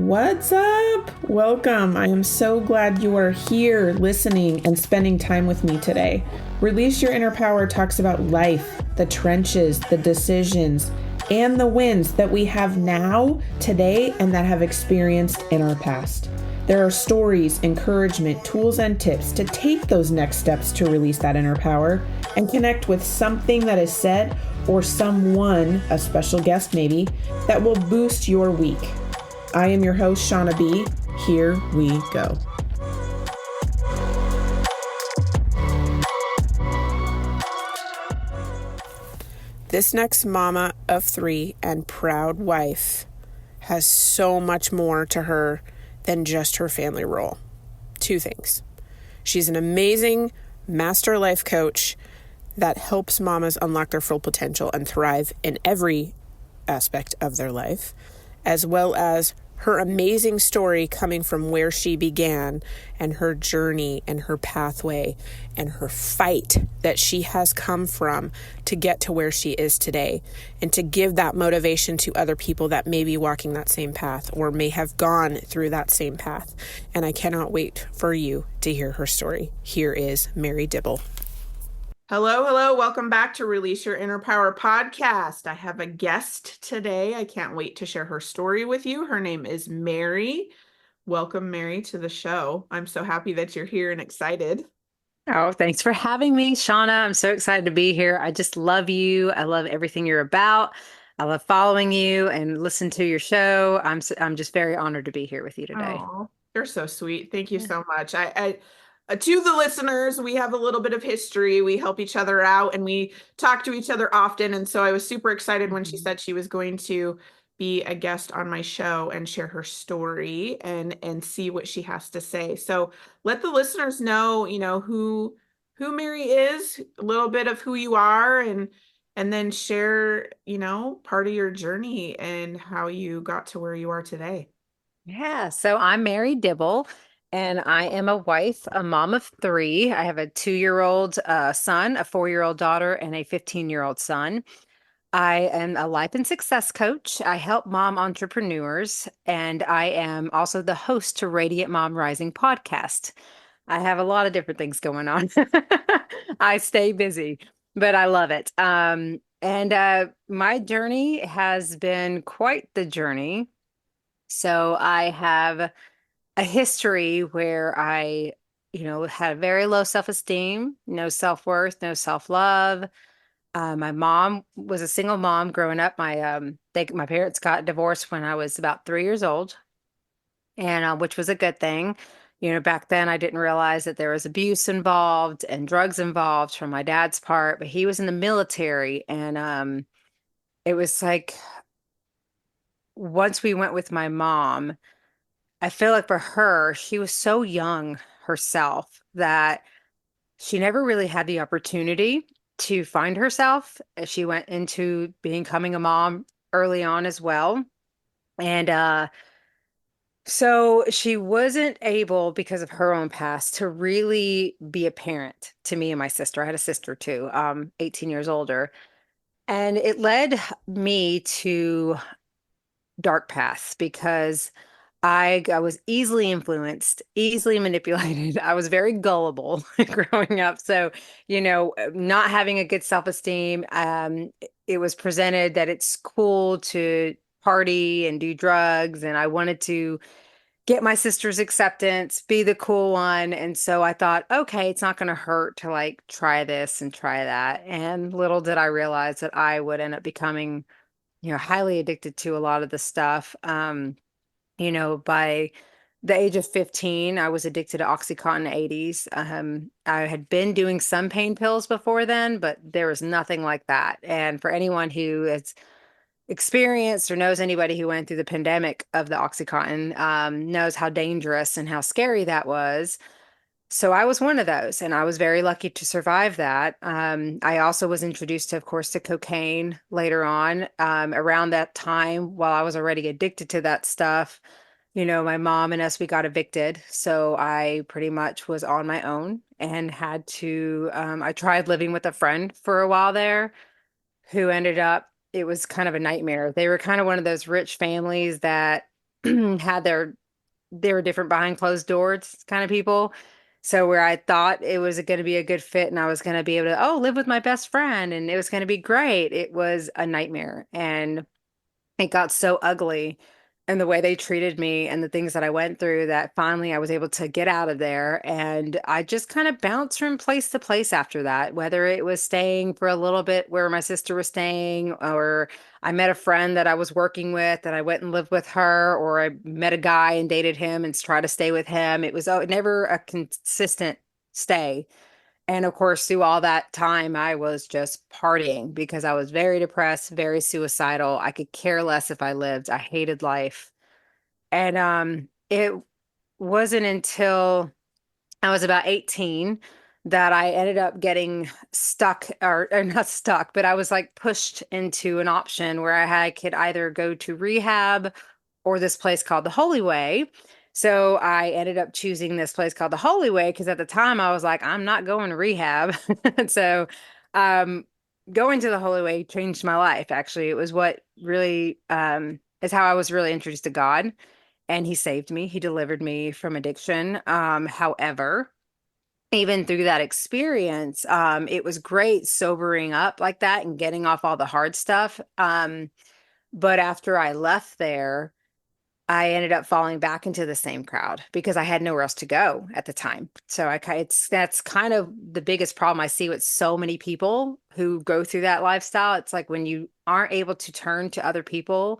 What's up? Welcome. I am so glad you are here listening and spending time with me today. Release Your Inner Power talks about life, the trenches, the decisions, and the wins that we have now, today, and that have experienced in our past. There are stories, encouragement, tools, and tips to take those next steps to release that inner power and connect with something that is said or someone, a special guest maybe, that will boost your week. I am your host, Shauna B. Here we go. This next mama of three and proud wife has so much more to her than just her family role. Two things. She's an amazing master life coach that helps mamas unlock their full potential and thrive in every aspect of their life, as well as her amazing story coming from where she began and her journey and her pathway and her fight that she has come from to get to where she is today, and to give that motivation to other people that may be walking that same path or may have gone through that same path. And I cannot wait for you to hear her story. Here is Mary Dibble. Hello. Welcome back to Release Your Inner Power podcast. I have a guest today. I can't wait to share her story with you. Her name is Mary. Welcome, Mary, to the show. I'm so happy that you're here and excited. Oh, thanks for having me, Shauna. I'm so excited to be here. I just love you. I love everything you're about. I love following you and listen to your show. I'm just very honored to be here with you today. Oh, you're so sweet. Thank you Yeah. so much. To the listeners, we have a little bit of history. We help each other out and we talk to each other often. And so I was super excited when she Mhm. said she was going to be a guest on my show and share her story and see what she has to say. So let the listeners know, who Mary is, a little bit of who you are, and then share, part of your journey and how you got to where you are today. Yeah, so I'm Mary Dibble, and I am a wife, a mom of three. I have a 2-year-old son, a 4-year-old daughter, and a 15-year-old son. I am a life and success coach. I help mom entrepreneurs, and I am also the host to Radiant Mom Rising podcast. I have a lot of different things going on. I stay busy, but I love it. And my journey has been quite the journey. So I have a history where I had very low self-esteem, no self-worth, no self-love. My mom was a single mom growing up. My parents got divorced when I was about 3 years old, and which was a good thing. Back then I didn't realize that there was abuse involved and drugs involved from my dad's part, but he was in the military, and it was like once we went with my mom, I feel like for her, she was so young herself that she never really had the opportunity to find herself. She went into becoming a mom early on as well. And so she wasn't able, because of her own past, to really be a parent to me and my sister. I had a sister too, 18 years older. And it led me to dark paths because I was easily influenced, easily manipulated. I was very gullible growing up. So, not having a good self-esteem, it was presented that it's cool to party and do drugs, and I wanted to get my sister's acceptance, be the cool one. And so I thought, okay, it's not going to hurt to like try this and try that. And little did I realize that I would end up becoming, highly addicted to a lot of the stuff. By the age of 15, I was addicted to Oxycontin 80s. I had been doing some pain pills before then, but there was nothing like that. And for anyone who has experienced or knows anybody who went through the pandemic of the Oxycontin, knows how dangerous and how scary that was. So I was one of those, and I was very lucky to survive that. I also was introduced to, of course, to cocaine later on. Around that time, while I was already addicted to that stuff, my mom and us, we got evicted. So I pretty much was on my own and had to, I tried living with a friend for a while there who ended up, it was kind of a nightmare. They were kind of one of those rich families that had their they were different behind closed doors kind of people. So where I thought it was going to be a good fit and I was going to be able to, oh, live with my best friend and it was going to be great. It was a nightmare. And it got so ugly and the way they treated me and the things that I went through that finally I was able to get out of there. And I just kind of bounced from place to place after that, whether it was staying for a little bit where my sister was staying, or I met a friend that I was working with and I went and lived with her, or I met a guy and dated him and tried to stay with him. It was never a consistent stay. And of course, through all that time, I was just partying because I was very depressed, very suicidal. I could care less if I lived. I hated life. And it wasn't until I was about 18 that I ended up getting stuck, or not stuck, but I was like pushed into an option where I could either go to rehab or this place called the Holy Way. So I ended up choosing this place called the Holy Way because at the time I was like, I'm not going to rehab. So um, going to the Holy Way changed my life. Actually, it was what really is how I was really introduced to God, and He saved me. He delivered me from addiction. However, even through that experience, it was great sobering up like that and getting off all the hard stuff. But after I left there, I ended up falling back into the same crowd because I had nowhere else to go at the time. So it's that's kind of the biggest problem I see with so many people who go through that lifestyle. It's like when you aren't able to turn to other people,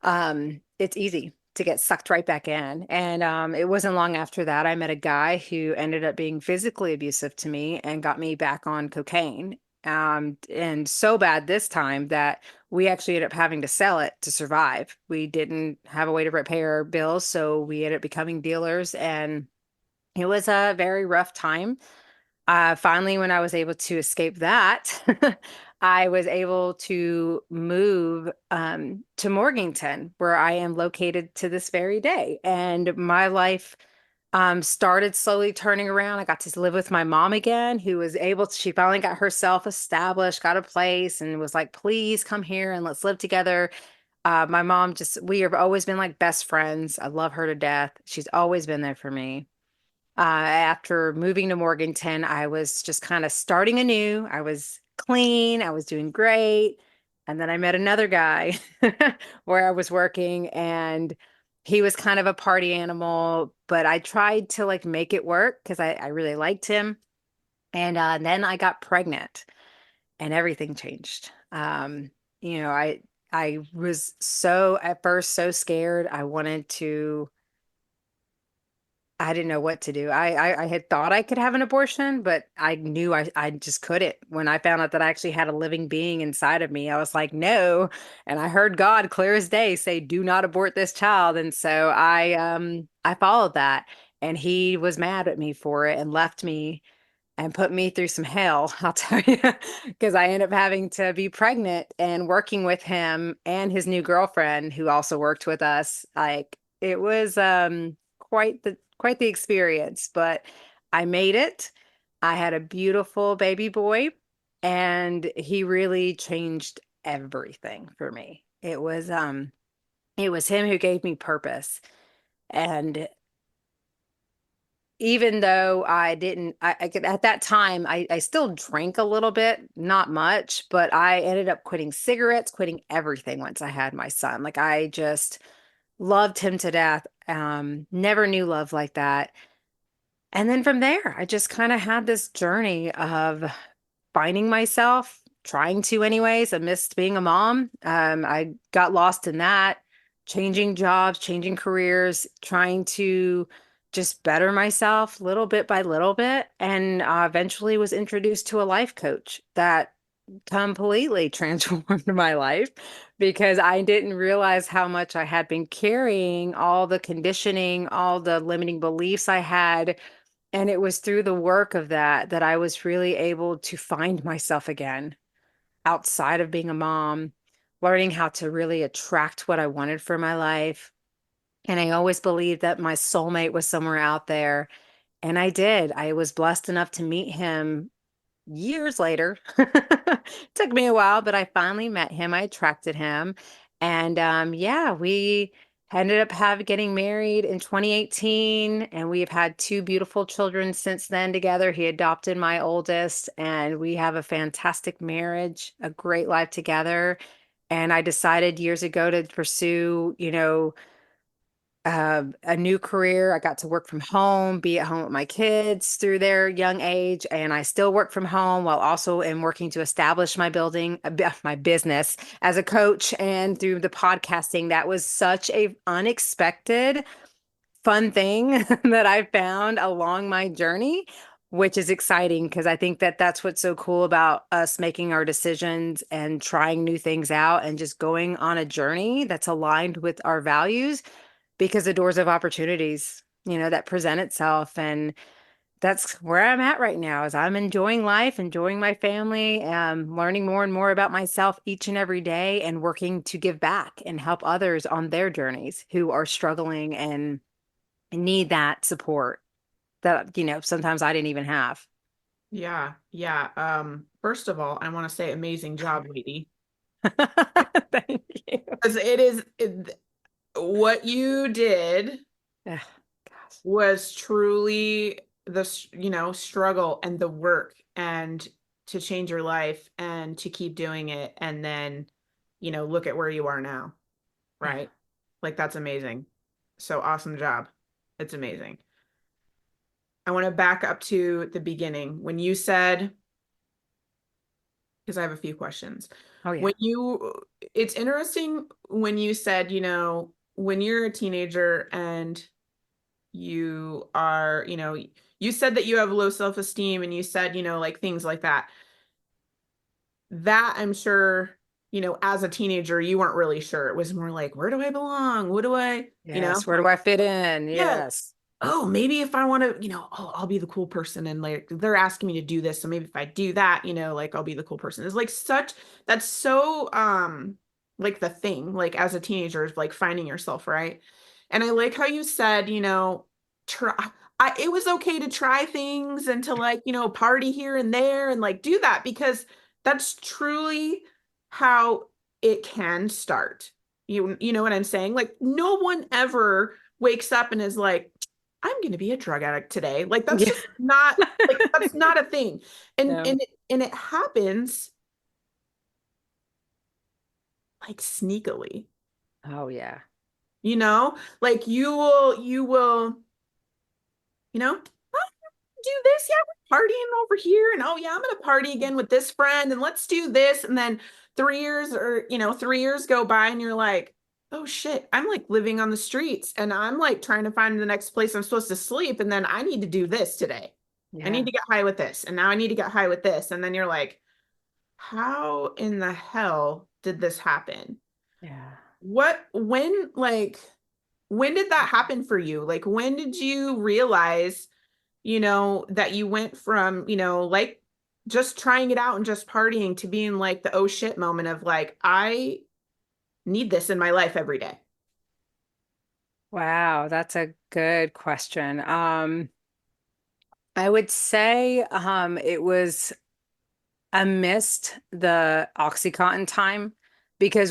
it's easy to get sucked right back in. And it wasn't long after that I met a guy who ended up being physically abusive to me and got me back on cocaine. And so bad this time that we actually ended up having to sell it to survive. We didn't have a way to repay our bills, so we ended up becoming dealers, and it was a very rough time. Finally, when I was able to escape that, I was able to move to Morganton, where I am located to this very day. And my life started slowly turning around. I got to live with my mom again, who was able to, she finally got herself established, got a place, and was like, please come here and let's live together. My mom just, we have always been like best friends. I love her to death. She's always been there for me. After moving to Morganton, I was just kind of starting anew. I was clean, I was doing great. And then I met another guy where I was working, and he was kind of a party animal, but I tried to like make it work because I really liked him. And then I got pregnant and everything changed. You know, I was so at first so scared. I didn't know what to do. I had thought I could have an abortion, but I knew I just couldn't. When I found out that I actually had a living being inside of me, I was like, no. And I heard God clear as day say, do not abort this child. And so I followed that. And he was mad at me for it and left me and put me through some hell, I'll tell you, because I ended up having to be pregnant and working with him and his new girlfriend who also worked with us. Like it was quite the experience, but I made it. I had a beautiful baby boy, and he really changed everything for me. It was him who gave me purpose. And even though I didn't, at that time, I still drank a little bit, not much, but I ended up quitting cigarettes, quitting everything once I had my son. Like I just loved him to death. Never knew love like that. And then from there, I just kind of had this journey of finding myself, trying to, anyways. I missed being a mom. I got lost in that, changing jobs, changing careers, trying to just better myself little bit by little bit. And eventually was introduced to a life coach that completely transformed my life because I didn't realize how much I had been carrying, all the conditioning, all the limiting beliefs I had. And it was through the work of that that I was really able to find myself again outside of being a mom, learning how to really attract what I wanted for my life. And I always believed that my soulmate was somewhere out there. And I did. I was blessed enough to meet him years later. Took me a while, but I finally met him. I attracted him. And yeah, we ended up getting married in 2018, and we've had two beautiful children since then together. He adopted my oldest, and we have a fantastic marriage, a great life together. And I decided years ago to pursue, a new career. I got to work from home, be at home with my kids through their young age, and I still work from home while also am working to establish my business as a coach and through the podcasting. That was such a unexpected fun thing that I found along my journey, which is exciting because I think that that's what's so cool about us making our decisions and trying new things out and just going on a journey that's aligned with our values because the doors of opportunities, that present itself. And that's where I'm at right now is I'm enjoying life, enjoying my family, learning more and more about myself each and every day and working to give back and help others on their journeys who are struggling and need that support that, sometimes I didn't even have. Yeah, yeah. First of all, I want to say amazing job, lady. Thank you. Because what you did Ugh, gosh. was truly struggle and the work and to change your life and to keep doing it and then, look at where you are now, Yeah. right? Like that's amazing. So awesome job. It's amazing. I want to back up to the beginning when you said, because I have a few questions. Oh, yeah. When it's interesting when you said, when you're a teenager and you are, you said that you have low self-esteem and you said, like things like that. That I'm sure, as a teenager, you weren't really sure. It was more like, where do I belong? What do I, Yes. Where do I fit in? yeah. Yes. Oh, maybe if I want to, oh, I'll be the cool person. And like they're asking me to do this. So maybe if I do that, like I'll be the cool person. It's like that's so like the thing, like as a teenager, is like finding yourself, right? And I like how you said, try it was okay to try things and to like, party here and there and like do that because that's truly how it can start. You know what I'm saying? Like no one ever wakes up and is like, I'm going to be a drug addict today. Like that's Yeah. just not like that's not a thing. And No. and it happens like sneakily. Oh, yeah. Like you will, "Oh, do this. Yeah, we're partying over here and oh yeah, I'm going to party again with this friend and let's do this." And then 3 years go by and you're like, "Oh shit, I'm like living on the streets and I'm like trying to find the next place I'm supposed to sleep and then I need to do this today. I need Yeah. to get high with this and now I need to get high with this." And then you're like, "How in the hell did this happen?" Yeah. When did that happen for you? Like when did you realize, that you went from, like just trying it out and just partying to being like the oh shit moment of like, I need this in my life every day. Wow, that's a good question. I would say I missed the Oxycontin time because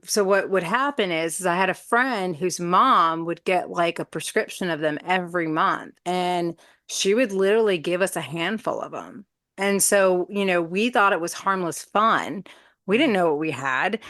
so what would happen is I had a friend whose mom would get like a prescription of them every month, and she would literally give us a handful of them. And so, we thought it was harmless fun. We didn't know what we had.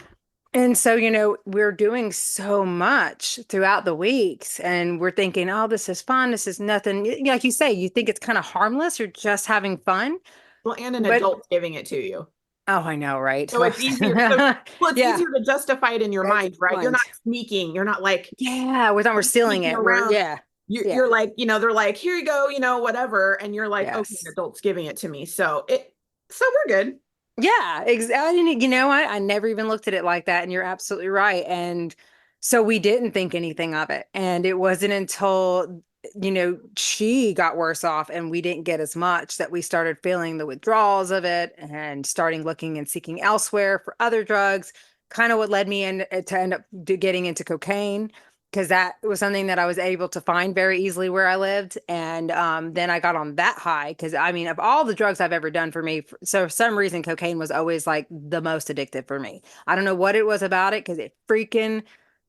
And so, we're doing so much throughout the weeks and we're thinking, oh, this is fun. This is nothing. Like you say, you think it's kind of harmless. You're just having fun. Well, and an But adult giving it to you. oh, I know, right? So it's easier. Well, it's Yeah, easier to justify it in your that's mind, right? You're not mind. sneaking. You're not like Yeah, we're stealing sneaking it. We're around. yeah, You're yeah, like, they're like, here you go, whatever. And you're like, okay, an yes. adult's giving it to me. So we're good. Yeah, I didn't, I never even looked at it like that. And you're absolutely right. And so we didn't think anything of it. And it wasn't until, she got worse off and we didn't get as much that we started feeling the withdrawals of it and starting looking and seeking elsewhere for other drugs. Kind of what led me to end up getting into cocaine because that was something that I was able to find very easily where I lived. And then I got on that high because I mean, of all the drugs I've ever done for me, so for some reason, cocaine was always like the most addictive for me. I don't know what it was about it because it freaking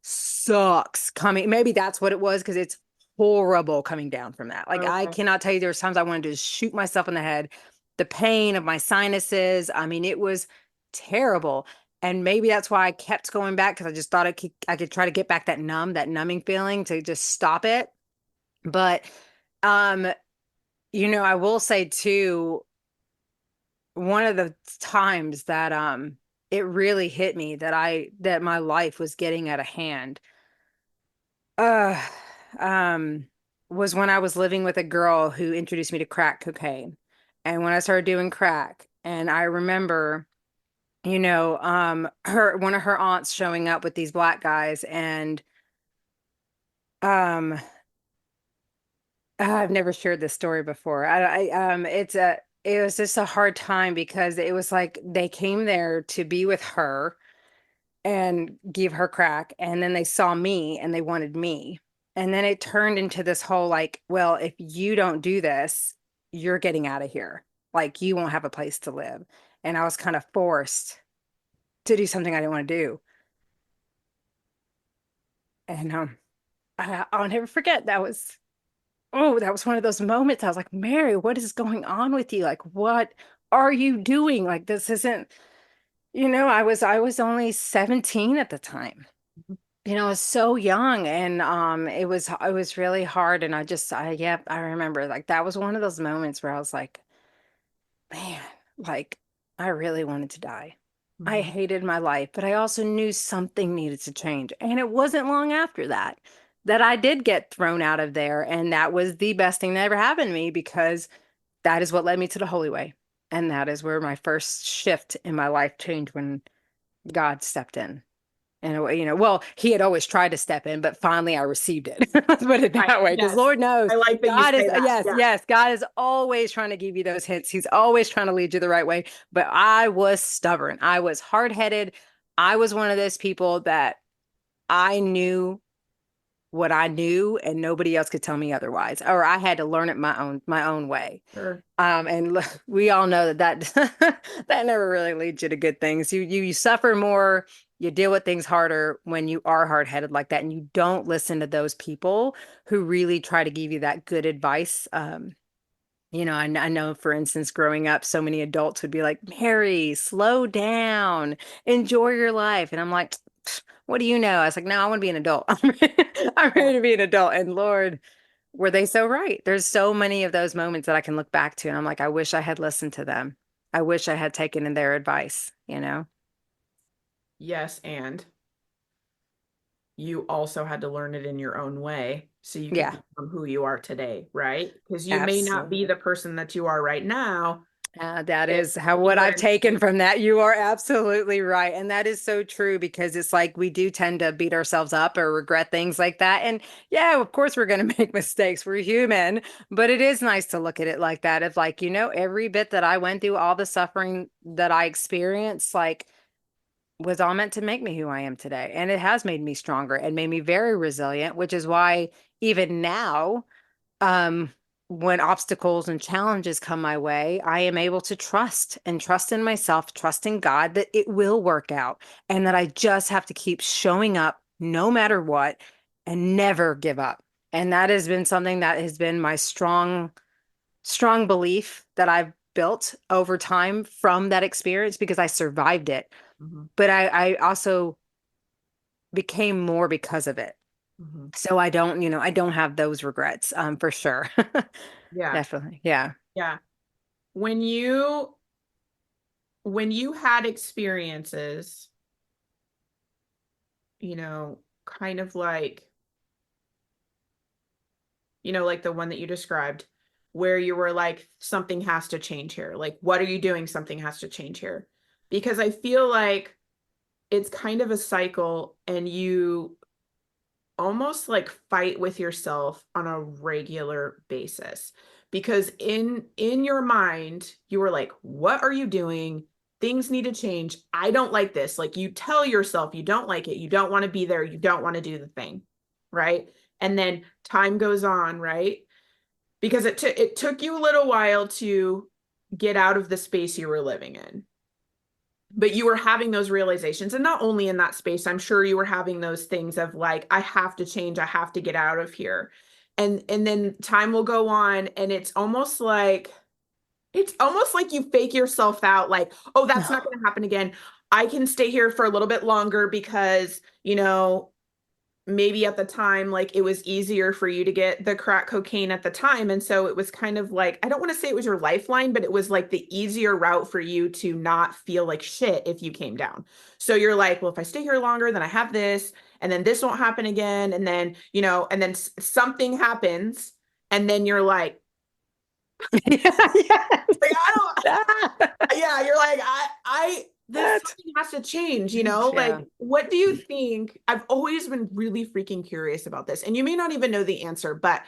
sucks coming. Maybe that's what it was because it's horrible coming down from that. Like I Okay. cannot tell you, there's times I wanted to just shoot myself in the head. The pain of my sinuses. I mean, it was terrible. And maybe that's why I kept going back because I just thought I could try to get back that numbing feeling to just stop it. But um, I will say too, one of the times that it really hit me that my life was getting out of hand uh um was when I was living with a girl who introduced me to crack cocaine. And when I started doing crack, and I remember, her one of her aunts showing up with these black guys, and um I've never shared this story before. It was just a hard time because it was like they came there to be with her and give her crack. And then they saw me and they wanted me. And then it turned into this whole like, well, if you don't do this, you're getting out of here. Like you won't have a place to live. And I was kind of forced to do something I didn't want to do. And I'll never forget that was one of those moments. I was like, Mary, what is going on with you? Like, what are you doing? Like this isn't, I was only 17 at the time. I was so young, and it was really hard. And I remember like that was one of those moments where I was like, man, like I really wanted to die. I Mhm. hated my life, but I also knew something needed to change. And it wasn't long after that I did get thrown out of there. And that was the best thing that ever happened to me because that is what led me to the Holy Way. And that is where my first shift in my life changed when God stepped in. And well, he had always tried to step in, but finally I received it. Let's put it Right. that way. Because Yes. Lord knows, I like that you God is, say that. yes, Yeah. yes, God is always trying to give you those hints. He's always trying to lead you the right way. But I was stubborn. I was hard-headed. I was one of those people that I knew what I knew and nobody else could tell me otherwise, or I had to learn it my own way. Sure. We all know that that never really leads you to good things. You suffer more, you deal with things harder when you are hard-headed like that, and you don't listen to those people who really try to give you that good advice. I know, for instance, growing up, so many adults would be like, Mary, slow down, enjoy your life. And I'm like, what do you know? I was like, no, I want to be an adult. I'm Yeah. ready to be an adult. And Lord, were they so right? There's so many of those moments that I can look back to. And I'm like, I wish I had listened to them. I wish I had taken in their advice. Yes, and you also had to learn it in your own way so you could Yeah, become who you are today, right? Because you may not be absolutely. the person that you are right now That if is how you what I've wouldn't. taken from that. You are absolutely right. And that is so true because it's like we do tend to beat ourselves up or regret things like that. And yeah, of course we're going to make mistakes. We're human, but it is nice to look at it like that. Of like, every bit that I went through, all the suffering that I experienced, like was all meant to make me who I am today. And it has made me stronger and made me very resilient, which is why even now, um, when obstacles and challenges come my way, I am able to trust in myself, trust in God that it will work out and that I just have to keep showing up no matter what and never give up. And that has been something that has been my strong belief that I've built over time from that experience because I survived it. Mhm, But I also became more because of it. mhm. So I don't have those regrets, for sure. Yeah, Definitely. Yeah. yeah. When you had experiences, kind of like, like the one that you described, where you were like, something has to change here. Like, what are you doing? Something has to change here. Because I feel like it's kind of a cycle and you almost like fight with yourself on a regular basis because in your mind you were like, what are you doing? Things need to change. I don't like this. Like, you tell yourself you don't like it, you don't want to be there, you don't want to do the thing, right? And then time goes on, right? Because it took you a little while to get out of the space you were living in. but you were having those realizations, and not only in that space, I'm sure you were having those things of like, I have to change, I have to get out of here. And then time will go on, and it's almost like you fake yourself out, like, oh, that's not going to happen again. I can stay here for a little bit longer because, maybe at the time, like, it was easier for you to get the crack cocaine at the time. And so it was kind of like, I don't want to say it was your lifeline, but it was like the easier route for you to not feel like shit if you came down. So you're like, well, if I stay here longer, then I have this, and then this won't happen again. And then, something happens, and then you're Yeah, like, I don't, yes. yeah, you're like, this That, something has to change, yeah. like, what do you think? I've always been really freaking curious about this, and you may not even know the answer, but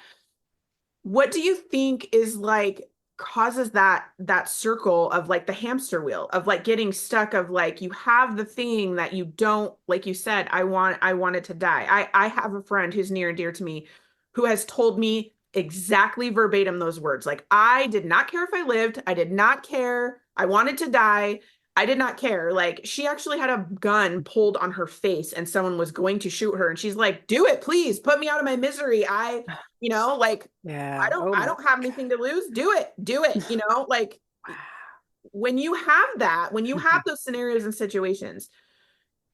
what do you think is like causes that circle of like the hamster wheel of like getting stuck, of like you have the thing that you don't, like you said, I wanted to die. I have a friend who's near and dear to me who has told me exactly verbatim those words. Like, I did not care if I lived. I did not care. I wanted to die. I did not care. Like, she actually had a gun pulled on her face and someone was going to shoot her, and she's like, "Do it, please. Put me out of my misery. Like, I Yeah. don't Oh I my don't have anything to lose. Do it. Do it. Like, when you have that, when you have God. those scenarios and situations,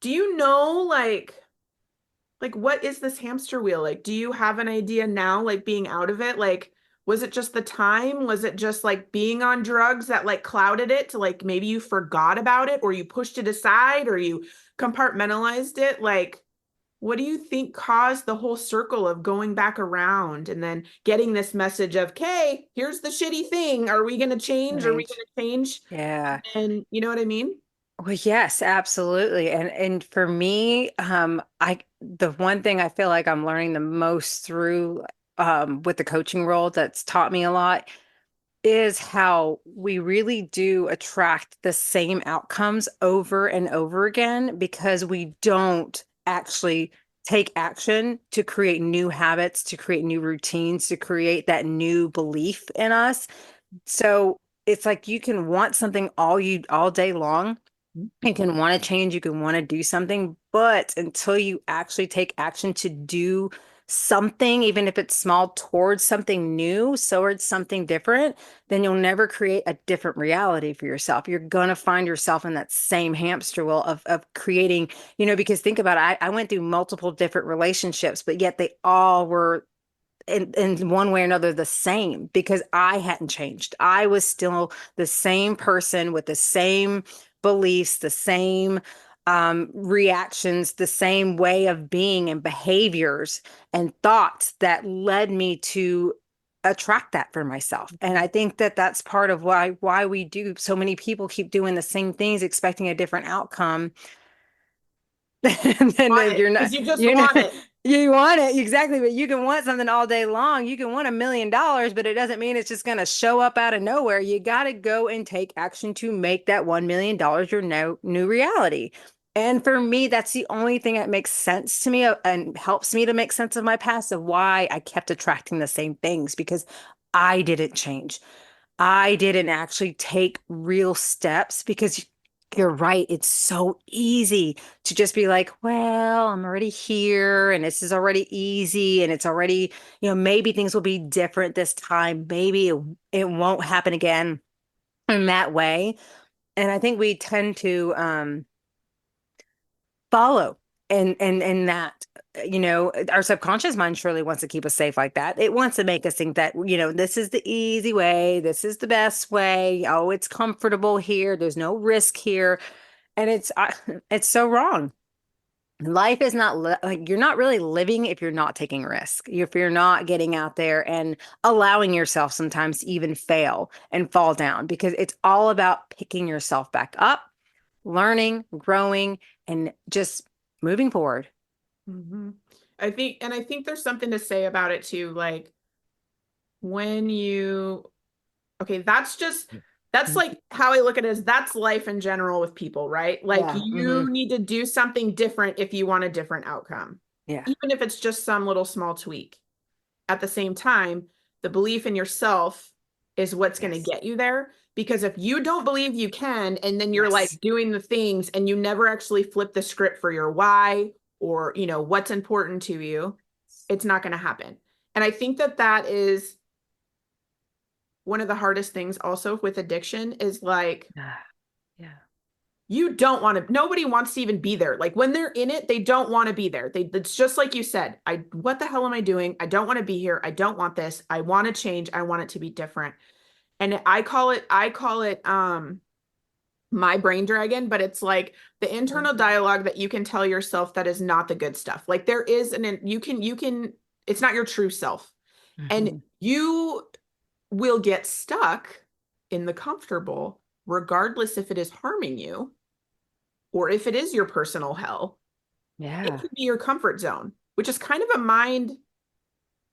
do you know, like, what is this hamster wheel? Like, do you have an idea now, like, being out of it? Like, was it just the time? Was it just like being on drugs that like clouded it to, like, maybe you forgot about it, or you pushed it aside, or you compartmentalized it? Like, what do you think caused the whole circle of going back around and then getting this message of, okay, here's the shitty thing. Are we going to change? Are we Range. going to change? Yeah. And you know what I mean? Well, yes, absolutely. And for me, I the one thing I feel like I'm learning the most through with the coaching role that's taught me a lot is how we really do attract the same outcomes over and over again because we don't actually take action to create new habits, to create new routines, to create that new belief in us. So it's like you can want something all day long. You can want to change, you can want to do something, but until you actually take action to do something, even if it's small, towards something new, towards something different, then you'll never create a different reality for yourself. You're gonna find yourself in that same hamster wheel of creating, because think about it, I went through multiple different relationships, but yet they all were in one way or another the same because I hadn't changed. I was still the same person with the same beliefs, the same reactions, the same way of being and behaviors and thoughts that led me to attract that for myself. And I think that that's part of why we do. So many people keep doing the same things, expecting a different outcome. And Want then it you're not, because you just you know, want it. you want it exactly, but you can want something all day long. You can want $1 million, but it doesn't mean it's just going to show up out of nowhere. You got to go and take action to make that $1 million your new reality. And for me, that's the only thing that makes sense to me and helps me to make sense of my past of why I kept attracting the same things because I didn't change. I didn't actually take real steps because you're right. It's so easy to just be like, well, I'm already here and this is already easy and it's already, maybe things will be different this time. Maybe it won't happen again in that way. And I think we tend to follow and that our subconscious mind surely wants to keep us safe like that. It wants to make us think that this is the easy way, this is the best way, oh, it's comfortable here, there's no risk here, and it's so wrong. Life is not like you're not really living if you're not taking risk, if you're not getting out there and allowing yourself sometimes to even fail and fall down because it's all about picking yourself back up, learning, growing, and just moving forward. Hmm. I think there's something to say about it too. Like, when you, okay, that's like how I look at it, is that's life in general with people, right? Like, Yeah. you need to do something different if you want a different outcome, Yeah. even if it's just some little small tweak. At the same time, the belief in yourself is what's going to Yes. get you there. Because if you don't believe you can, and then you're like Yes. doing the things and you never actually flip the script for your why or, what's important to you, it's not going to happen. And I think that that is one of the hardest things also with addiction is like, Ah, yeah. you don't want to, nobody wants to even be there. Like when they're in it, they don't want to be there. It's just like you said, what the hell am I doing? I don't want to be here. I don't want this. I want to change. I want it to be different. And I call it my brain dragon, but it's like the internal dialogue that you can tell yourself that is not the good stuff. Like there is you can, it's not your true self. And Mhm. you will get stuck in the comfortable, regardless if it is harming you or if it is your personal hell. It Yeah. can be your comfort zone, which is kind of a mind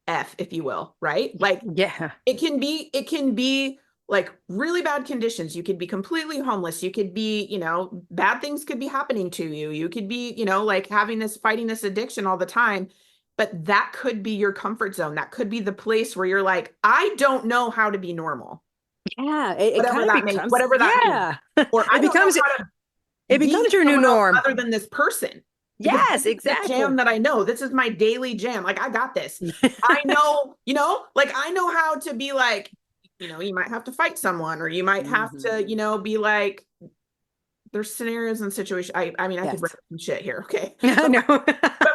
F, if you will, right? Like Yeah. it can be like really bad conditions. You could be completely homeless. You could be, bad things could be happening to you. You could be, like fighting this addiction all the time. But that could be your comfort zone. That could be the place where you're like, I don't know how to be normal, Yeah. It kind of becomes, whatever that means. yeah. Or It I don't know becomes how to it be becomes your new someone else norm. other than this person because Yes, this is the exactly. jam that I know. This is my daily jam. Like I got this. I know, like I know how to be like, you might have to fight someone or you might have Mhm. to, be like, there's scenarios and situations. I mean, I could Yes. write some shit here. Okay. I But know.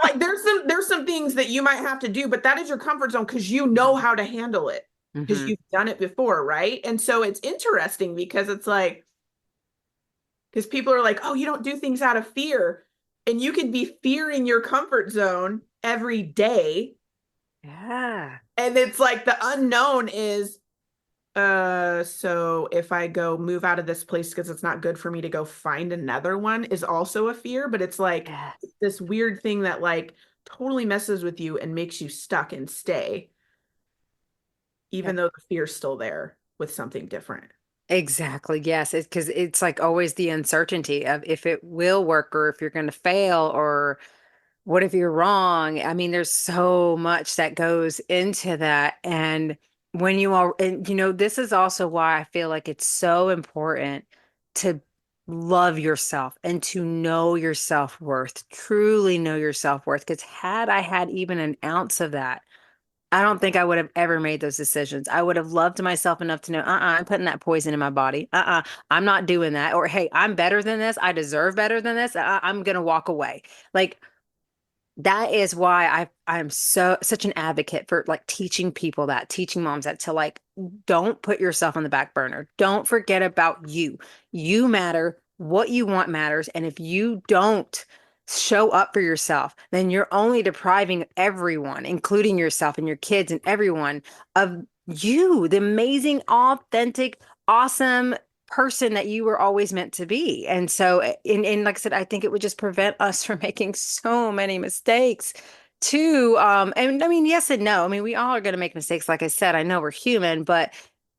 like there's some things that you might have to do, but that is your comfort zone because you know how to handle it because Hmm. you've done it before, right? And so it's interesting because it's like, because people are like, oh, you don't do things out of fear. And you could be fearing your comfort zone every day. Yeah. And it's like the unknown is, so if I go move out of this place because it's not good for me to go find another one is also a fear. But it's like Yes. this weird thing that like totally messes with you and makes you stuck and stay, even Yep. though the fear's still there with something different. Exactly. Yes. It's because it's like always the uncertainty of if it will work or if you're going to fail or what if you're wrong? I mean, there's so much that goes into that. And and this is also why I feel like it's so important to love yourself and to know your self-worth, truly know your self-worth. Because had I had even an ounce of that, I don't think I would have ever made those decisions. I would have loved myself enough to know, I'm putting that poison in my body. I'm not doing that. Or, hey, I'm better than this. I deserve better than this. I'm gonna walk away. Like, that is why I'm such an advocate for like teaching people that, teaching moms that to like don't put yourself on the back burner. Don't forget about you. You matter. What you want matters. And if you don't show up for yourself, then you're only depriving everyone, including yourself and your kids and everyone, of you, the amazing, authentic, awesome person that you were always meant to be. And so, and like I said, I think it would just prevent us from making so many mistakes too. And I mean, yes and no. I mean, we all are going to make mistakes. Like I said, I know we're human, but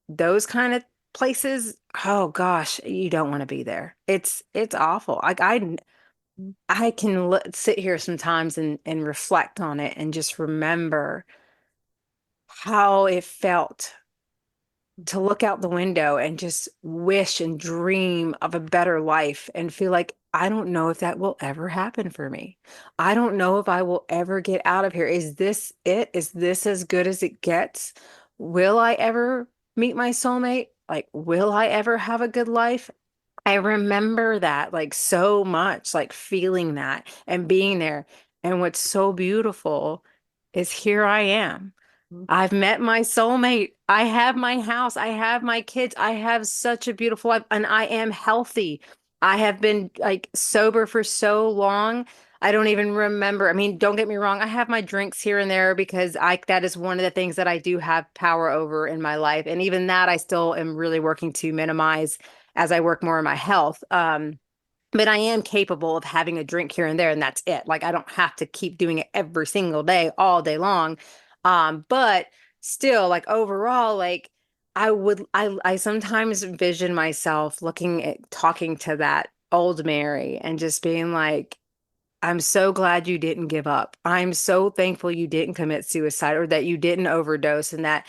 those kind of places, oh gosh, you don't want to be there. It's awful. Like I can sit here sometimes and reflect on it and just remember how it felt to look out the window and just wish and dream of a better life and feel like I don't know if that will ever happen for me. I don't know if I will ever get out of here. Is this it? Is this as good as it gets? Will I ever meet my soulmate? Like, will I ever have a good life? I remember that like so much, like feeling that and being there. And what's so beautiful is here I am. I've met my soulmate. I have my house. I have my kids. I have such a beautiful life and I am healthy. I have been like sober for so long. I don't even remember. I mean, don't get me wrong. I have my drinks here and there because that is one of the things that I do have power over in my life. And even that I still am really working to minimize as I work more on my health. But I am capable of having a drink here and there, and that's it. Like I don't have to keep doing it every single day, all day long. But still, like overall, like I sometimes envision myself looking at talking to that old Mary and just being like, I'm so glad you didn't give up. I'm so thankful you didn't commit suicide or that you didn't overdose and that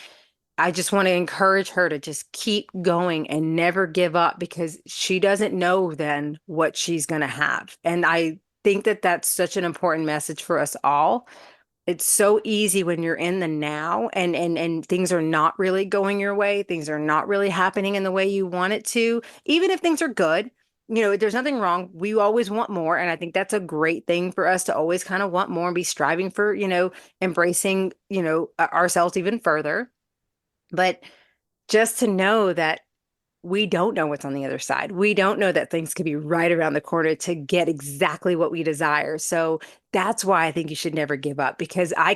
I just want to encourage her to just keep going and never give up because she doesn't know then what she's going to have. And I think that that's such an important message for us all. It's so easy when you're in the now and things are not really going your way, things are not really happening in the way you want it to, even if things are good. There's nothing wrong. We always want more, and I think that's a great thing for us to always kind of want more and be striving for, embracing, ourselves even further. But just to know that we don't know what's on the other side. We don't know that things could be right around the corner to get exactly what we desire. So that's why I think you should never give up because I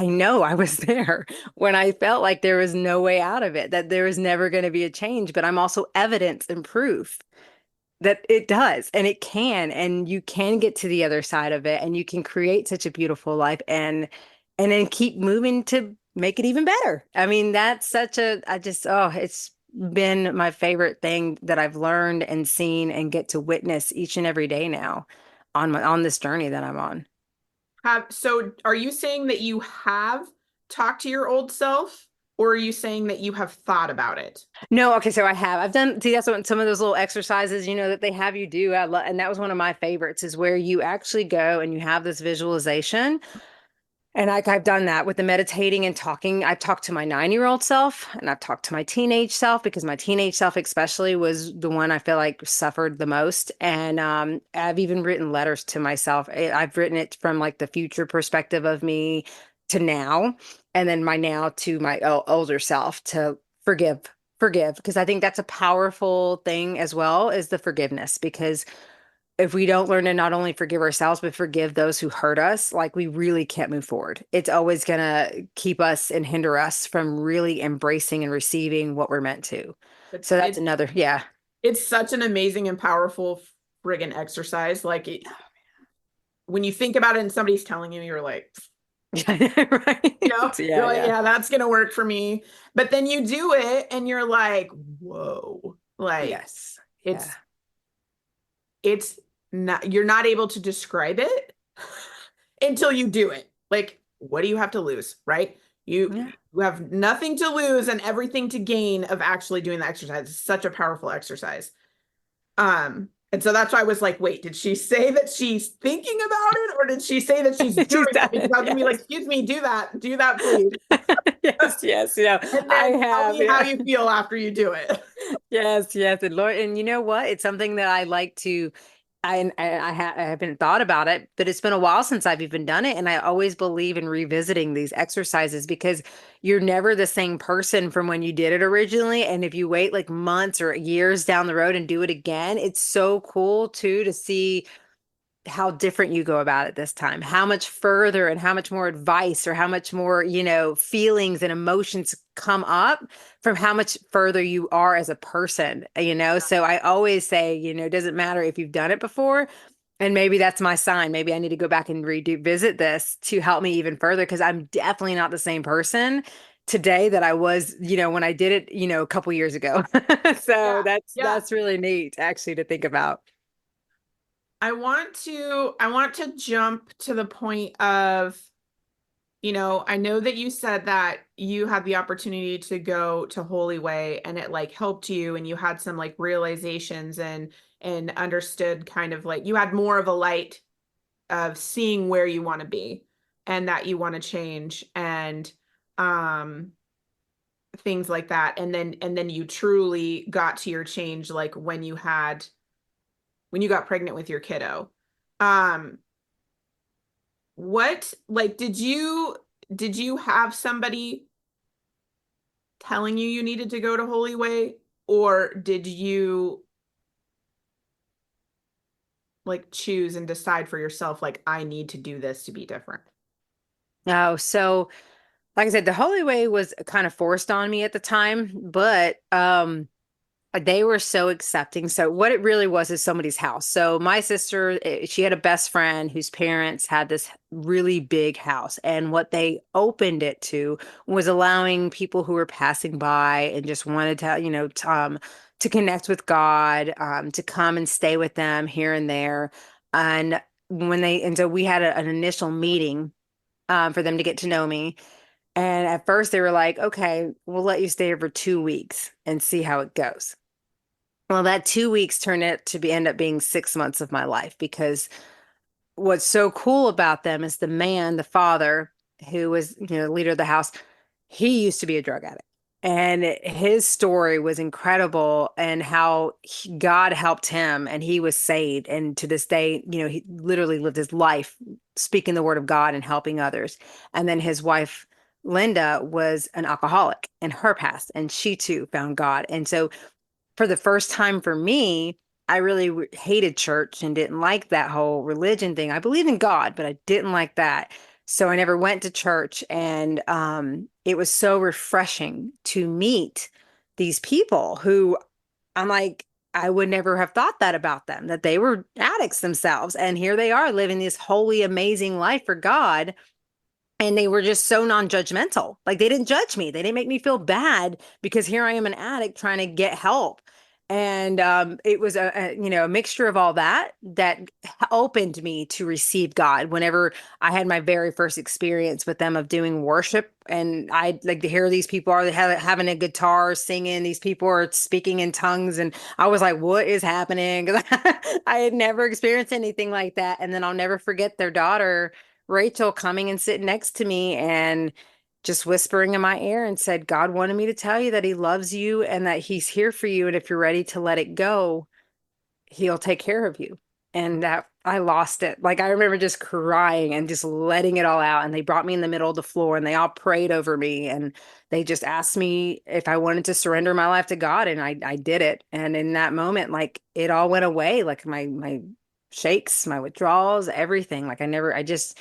know I was there when I felt like there was no way out of it, that there was never going to be a change. But I'm also evidence and proof that it does and it can, and you can get to the other side of it and you can create such a beautiful life and then keep moving to make it even better. I mean, that's such a, I just, oh, it's been my favorite thing that I've learned and seen and get to witness each and every day now on this journey that I'm on. So are you saying that you have talked to your old self, or are you saying that you have thought about it? No, okay, so I've done, see, that's what some of those little exercises, that they have you do. And that was one of my favorites is where you actually go and you have this visualization. And I've done that with the meditating and talking. I've talked to my 9-year-old self and I've talked to my teenage self because my teenage self, especially, was the one I feel like suffered the most. And I've even written letters to myself. I've written it from like the future perspective of me to now, and then my now to my older self to forgive, forgive, because I think that's a powerful thing as well as the forgiveness because if we don't learn to not only forgive ourselves, but forgive those who hurt us, like we really can't move forward. It's always going to keep us and hinder us from really embracing and receiving what we're meant to. It's So that's it, another, yeah. it's such an amazing and powerful friggin' exercise. When you think about it and somebody's telling you, you're like, Right. you're Yeah, like, yeah. yeah, that's gonna work for me. But then you do it and you're like, whoa, like Yes. Yeah. it's it's not, you're not able to describe it until you do it. Like, what do you have to lose, right? Yeah. You have nothing to lose and everything to gain of actually doing the exercise. It's such a powerful exercise. And so that's why I was like, wait, did she say that she's thinking about it, or did she say that she's doing She's it? done Because it. I was gonna be like, Yes. excuse me, do that, please. Yes, yes, yeah. And I then tell have, me how yeah. you feel after you do it. Yes, yes, and Lord, and you know what? It's something that I like to. I haven't thought about it, but it's been a while since I've even done it, and I always believe in revisiting these exercises because you're never the same person from when you did it originally. And if you wait like months or years down the road and do it again, it's so cool too to see how different you go about it this time, how much further and how much more advice or how much more, feelings and emotions come up from how much further you are as a person. So I always say, it doesn't matter if you've done it before. And maybe that's my sign. Maybe I need to go back and revisit this to help me even further because I'm definitely not the same person today that I was, when I did it, a couple years ago. So Yeah. that's Yeah. that's really neat actually to think about. I want to jump to the point of, I know that you said that you had the opportunity to go to Holy Way and it like helped you and you had some like realizations and understood kind of like you had more of a light of seeing where you want to be and that you want to change and um things like that. And then you truly got to your change like when you got pregnant with your kiddo. Um what like did you have somebody telling you needed to go to Holy Way, or did you like choose and decide for yourself like I need to do this to be different? Oh, so like I said, the Holy Way was kind of forced on me at the time, but they were so accepting. So what it really was is somebody's house. So my sister, she had a best friend whose parents had this really big house, and what they opened it to was allowing people who were passing by and just wanted to, to connect with God, to come and stay with them here and there. And so we had an initial meeting for them to get to know me. And at first they were like, okay, we'll let you stay here for 2 weeks and see how it goes. Well, that 2 weeks turned out to be end up being 6 months of my life because what's so cool about them is the man, the father, who was, leader of the house, he used to be a drug addict. And his story was incredible and how God helped him and he was saved. And to this day, he literally lived his life speaking the word of God and helping others. And then his wife, Linda, was an alcoholic in her past, and she too found God. And so for the first time for me, I really hated church and didn't like that whole religion thing. I believe in God, but I didn't like that. So I never went to church. And it was so refreshing to meet these people who I'm like, I would never have thought that about them, that they were addicts themselves. And here they are living this holy, amazing life for God. And they were just so non-judgmental. Like they didn't judge me. They didn't make me feel bad because here I am an addict trying to get help. And it was a mixture of all that opened me to receive God whenever I had my very first experience with them of doing worship. And I like to hear these people are having a guitar singing, these people are speaking in tongues. And I was like, what is happening? Because I had never experienced anything like that. And then I'll never forget their daughter Rachel coming and sitting next to me and just whispering in my ear and said, God wanted me to tell you that he loves you and that he's here for you. And if you're ready to let it go, he'll take care of you. And that I lost it. Like I remember just crying and just letting it all out. And they brought me in the middle of the floor and they all prayed over me. And they just asked me if I wanted to surrender my life to God. And I did it. And in that moment, like it all went away. Like my shakes, my withdrawals, everything. Like I just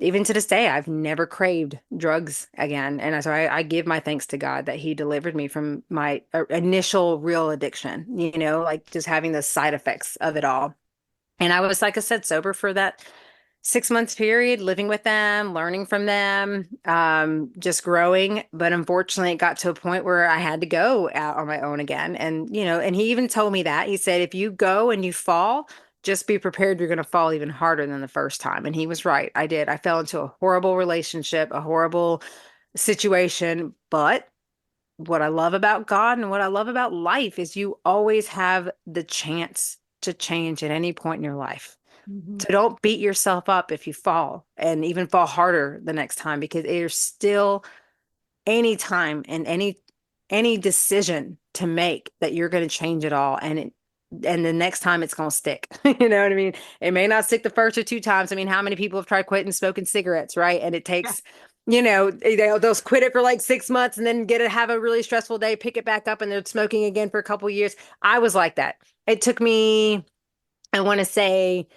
even to this day, I've never craved drugs again. And so I give my thanks to God that He delivered me from my initial real addiction, like just having the side effects of it all. And I was, like I said, sober for that 6 months period, living with them, learning from them, just growing. But unfortunately, it got to a point where I had to go out on my own again. And he even told me that. He said, if you go and you fall, just be prepared. You're going to fall even harder than the first time. And he was right. I did. I fell into a horrible relationship, a horrible situation. But what I love about God and what I love about life is you always have the chance to change at any point in your life. Mhm. So don't beat yourself up if you fall and even fall harder the next time because there's still any time and any decision to make that you're going to change it all and the next time it's going to stick. You know what I mean? It may not stick the first or two times. I mean, how many people have tried quitting smoking cigarettes, right? And it Yeah. takes they'll quit it for like 6 months and then have a really stressful day, pick it back up, and they're smoking again for a couple years. I was like that. It took me, I want to say,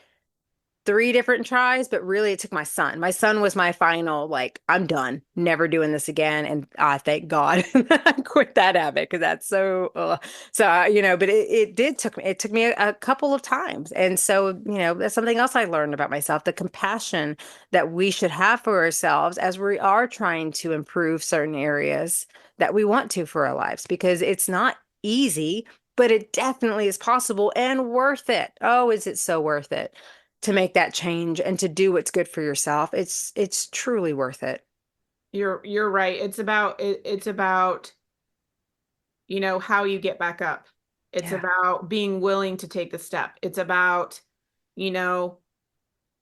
three different tries, but really it took my son. My son was my final, like, I'm done, never doing this again. And I thank God I quit that habit because that's so, but it took me a couple of times. And so, that's something else I learned about myself, the compassion that we should have for ourselves as we are trying to improve certain areas that we want to for our lives, because it's not easy, but it definitely is possible and worth it. Oh, is it so worth it? To make that change and to do what's good for yourself. It's truly worth it. You're right. It's about how you get back up. It's Yeah. about being willing to take the step. It's about, you know,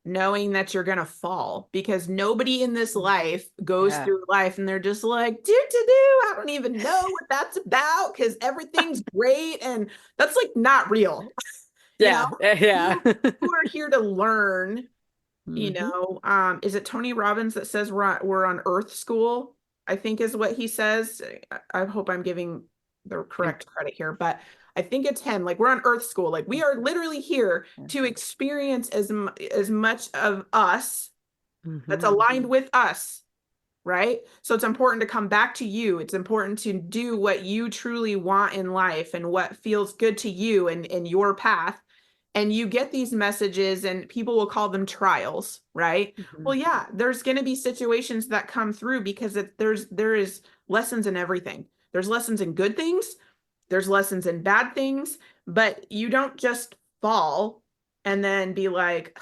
knowing that you're gonna fall because nobody in this life goes Yeah. through life and they're just like, I don't even know what that's about because everything's great and that's like not real. You know, Yeah. Yeah. you are here to learn. Hmm. Is it Tony Robbins that says we're on Earth School? I think is what he says. I hope I'm giving the correct credit here, but I think it's him. Like we're on Earth School. Like we are literally here to experience as much of us that's Hmm. aligned with us, right? So it's important to come back to you. It's important to do what you truly want in life and what feels good to you and in your path. And you get these messages, and people will call them trials, right? Hmm. Well, yeah, there's going to be situations that come through because there is lessons in everything. There's lessons in good things, there's lessons in bad things, but you don't just fall and then be like,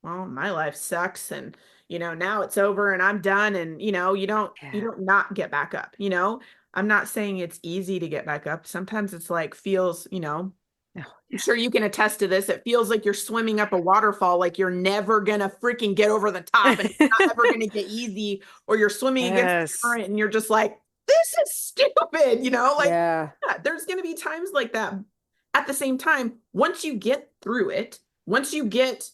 well, my life sucks and now it's over and I'm done. And, you Yeah. don't not get back up. I'm not saying it's easy to get back up. Sometimes it's like feels, Oh, I'm yeah. sure you can attest to this. It feels like you're swimming up a waterfall, like you're never gonna freaking get over the top and it's not ever gonna get easy, or you're swimming against the Yes. current and you're just like, this is stupid. Like, Yeah. yeah, there's gonna be times like that. At the same time, once you get through it, once you get,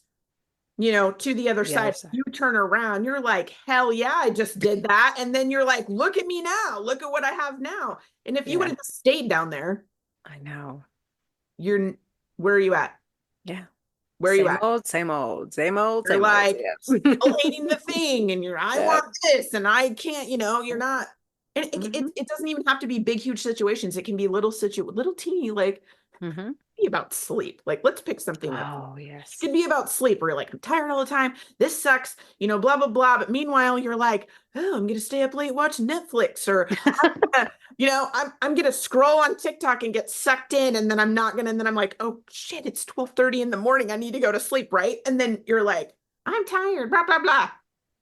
to the other The other side, side. you turn around, you're like, hell yeah, I just did that. And then you're like, look at me now, look at what I have now. And if you would Yeah. have just stayed down there, I know. you're where are you at? Yeah. Where are you Same at? old, same old, same old, You're same old. like Yes. still hating the thing, and I Yeah. want this, and I can't. You're not. And Hmm. it doesn't even have to be big, huge situations. It can be little teeny, like Hmm. be about sleep. Like let's pick something up. Oh, It yes. could be about sleep, where you're like, I'm tired all the time. This sucks. Blah blah blah. But meanwhile, you're like, oh, I'm gonna stay up late watching Netflix, or I'm gonna scroll on TikTok and get sucked in, and then I'm not gonna, and then I'm like, oh shit, it's 12:30 in the morning. I need to go to sleep, right? And then you're like, I'm tired, blah blah blah.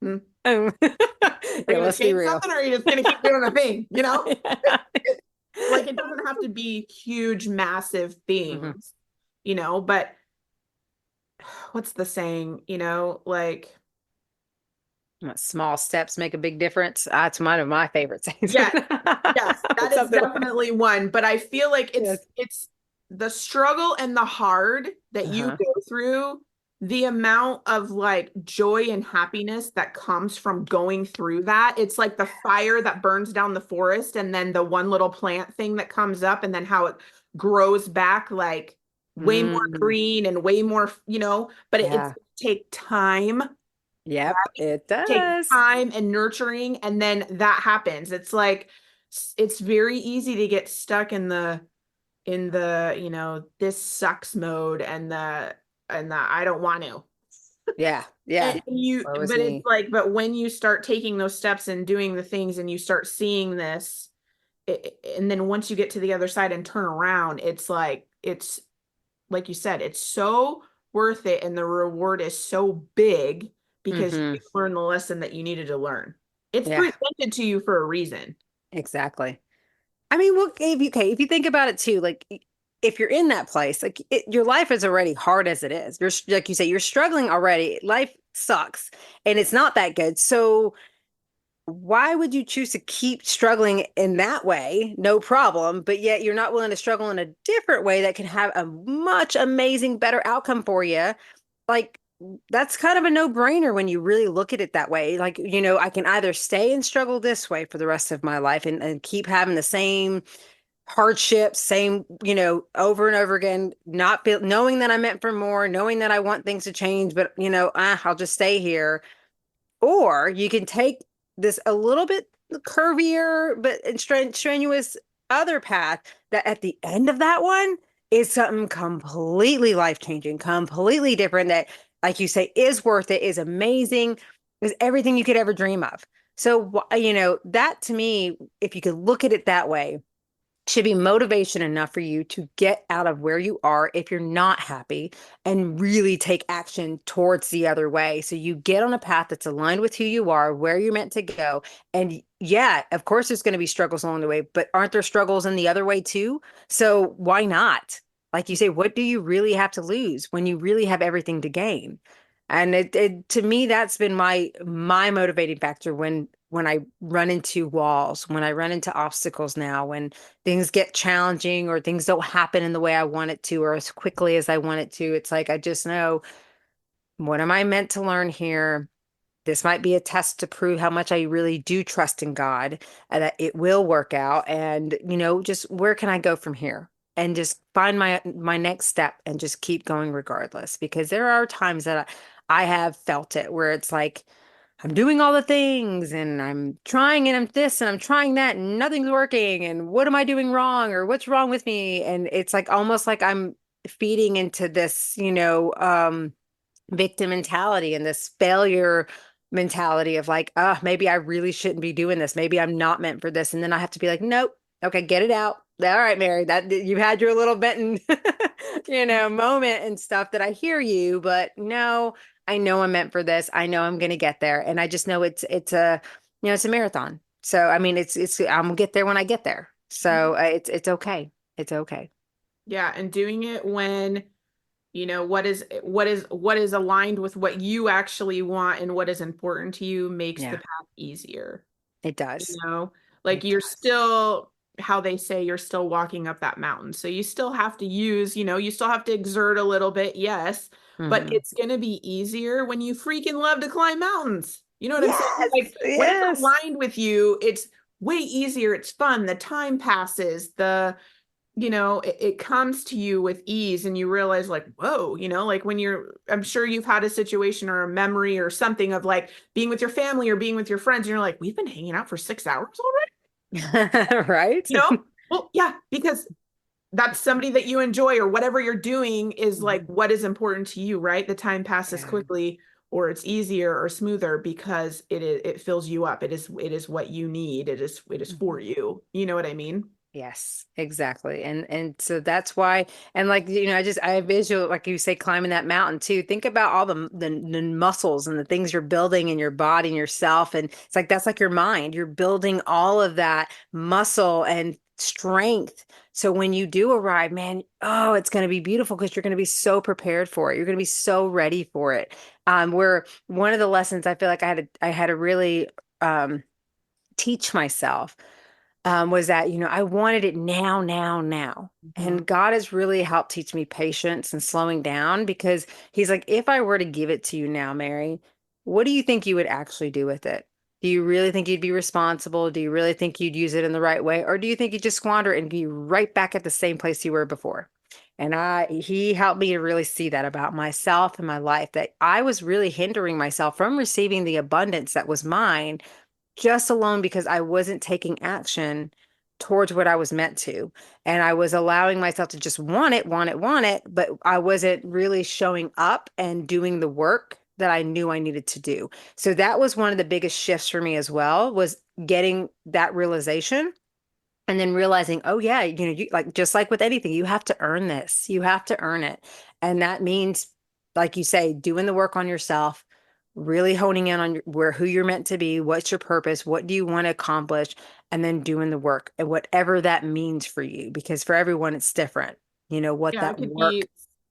Hmm. Oh. Are Yeah, you gonna let's be change real. something, or are you just gonna keep doing the thing? It, Yeah. like it doesn't have to be huge, massive Hmm. things, but what's the saying? Like Small steps make a big difference. That's one of my favorite sayings. yes, yes, that is Something like, definitely one. But I feel like it's yes. it's the struggle and the hard that you Uh-huh. go through, the amount of like joy and happiness that comes from going through that. It's like the fire that burns down the forest, and then the one little plant thing that comes up, and then how it grows back like way more Mm, green and way more, but it's yeah. take time, Yep, it take does. time and nurturing, and then that happens. It's like it's very easy to get stuck in the this sucks mode, and the I don't want to. Yeah, yeah. Woe is But it's me. like, but when you start taking those steps and doing the things, and you start seeing this, and then once you get to the other side and turn around, it's like you said, it's so worth it, and the reward is so big because Hmm. you learned the lesson that you needed to learn. It's Yeah, presented to you for a reason. exactly. I mean, well, if you think about it too, like if you're in that place, like your life is already hard as it is. Like you say, you're struggling already. Life sucks and it's not that good. So why would you choose to keep struggling in that way? No problem. But yet you're not willing to struggle in a different way that can have a much amazing, better outcome for you. Like that's kind of a no-brainer when you really look at it that way. Like, I can either stay and struggle this way for the rest of my life and keep having the same hardships, same, over and over again, not feel, knowing that I'm meant for more, knowing that I want things to change, but I'll just stay here. Or you can take this a little bit curvier but strenuous other path that at the end of that one is something completely life-changing, completely different that, like you say, is worth it, is amazing, is everything you could ever dream of. So, that to me, if you could look at it that way, should be motivation enough for you to get out of where you are if you're not happy and really take action towards the other way. So you get on a path that's aligned with who you are, where you're meant to go. And yeah, of course, there's going to be struggles along the way, but aren't there struggles in the other way too? So why not? Like you say, what do you really have to lose when you really have everything to gain? And to me, that's been my motivating factor when I run into walls, when I run into obstacles now, when things get challenging or things don't happen in the way I want it to or as quickly as I want it to. It's like I just know, what am I meant to learn here? This might be a test to prove how much I really do trust in God and that it will work out. And, just where can I go from here? And just find my next step and just keep going regardless. Because there are times that I have felt it where it's like I'm doing all the things and I'm trying and I'm this and I'm trying that and nothing's working. And what am I doing wrong or what's wrong with me? And it's like almost like I'm feeding into this, victim mentality and this failure mentality of like, oh, maybe I really shouldn't be doing this. Maybe I'm not meant for this. And then I have to be like, nope, okay, get it out. All right, Mary, that you had your little Benton, moment and stuff that I hear you, but no, I know I'm meant for this. I know I'm going to get there. And I just know it's a, it's a marathon. So, I mean, I'm gonna get there when I get there. So it's okay. It's okay. Yeah, and doing it when what is aligned with what you actually want and what is important to you makes the Yeah, path easier. it you does. know like It you're does. still, how they say, you're still walking up that mountain, so you still have to use, you still have to exert a little bit, yes, but Hmm. it's going to be easier when you freaking love to climb mountains. You know what I'm saying? Yes, Like when it's yes. aligned with you, it's way easier, it's fun, the time passes, it comes to you with ease, and you realize, like, whoa, like when I'm sure you've had a situation or a memory or something of like being with your family or being with your friends, and you're like, we've been hanging out for 6 hours already, Right? you know? Well, yeah, because that's somebody that you enjoy, or whatever you're doing is like Mhm. what is important to you, right? The time passes Yeah. quickly, or it's easier or smoother because it fills you up. It is what you need. It is for Mhm. you. You know what I mean? Yes, exactly. And so that's why, and like, I visual, like you say, climbing that mountain too. Think about all the muscles and the things you're building in your body and yourself. And it's like, that's like your mind. You're building all of that muscle and strength. So when you do arrive, man, oh, it's going to be beautiful because you're going to be so prepared for it. You're going to be so ready for it. Where one of the lessons I feel like I had to really, teach myself, was that, I wanted it now, now, now. Mhm. And God has really helped teach me patience and slowing down, because He's like, if I were to give it to you now, Mary, what do you think you would actually do with it? Do you really think you'd be responsible? Do you really think you'd use it in the right way? Or do you think you'd just squander it and be right back at the same place you were before? And he helped me to really see that about myself and my life, that I was really hindering myself from receiving the abundance that was mine, just alone because I wasn't taking action towards what I was meant to. And I was allowing myself to just want it, want it, want it, but I wasn't really showing up and doing the work that I knew I needed to do. So that was one of the biggest shifts for me as well, was getting that realization. And then realizing, oh yeah, like, just like with anything, you have to earn this. You have to earn it. And that means, like you say, doing the work on yourself, really honing in on who you're meant to be, what's your purpose, what do you want to accomplish, and then doing the work and whatever that means for you, because for everyone it's different, what Yeah, that work.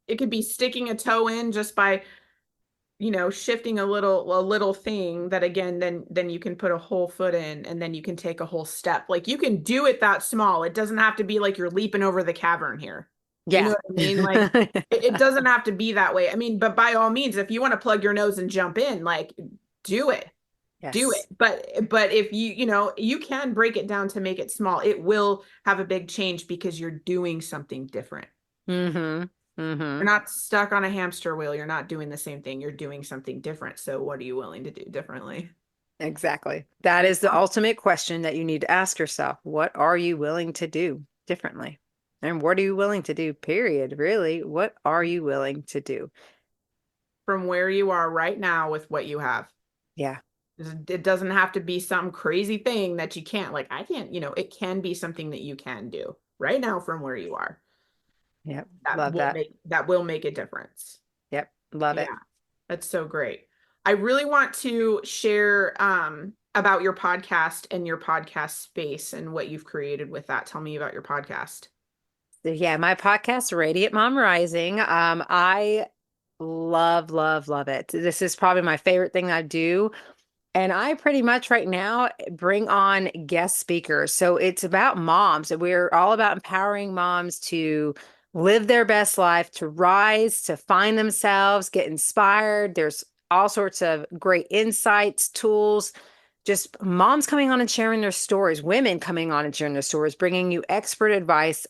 it could be sticking a toe in just by, shifting a little thing that, again, then you can put a whole foot in, and then you can take a whole step. Like you can do it that small. It doesn't have to be like you're leaping over the cavern here. You know Yeah. what I mean? Like it doesn't have to be that way. I mean, but by all means, if you want to plug your nose and jump in, like do it. Do it. Yes. But if you can break it down to make it small, it will have a big change because you're doing something different. Mm-hmm. You're Mm-hmm. not stuck on a hamster wheel. You're not doing the same thing. You're doing something different. So what are you willing to do differently? Exactly. That is the Yeah. ultimate question that you need to ask yourself. What are you willing to do differently? And what are you willing to do, period? Really, what are you willing to do? From where you are right now with what you have. Yeah. It doesn't have to be some crazy thing that you can't, like, I can't, it can be something that you can do right now from where you are. Yep. That Love will that. make that will make a difference. Yep. Love it. Yeah. That's so great. I really want to share about your podcast and your podcast space and what you've created with that. Tell me about your podcast. So, yeah, my podcast, Radiant Mom Rising. I love, love, love it. This is probably my favorite thing I do. And I pretty much right now bring on guest speakers. So it's about moms. And we're all about empowering moms to live their best life, to rise, to find themselves, get inspired. There's all sorts of great insights, tools, just moms coming on and sharing their stories, women coming on and sharing their stories, bringing you expert advice.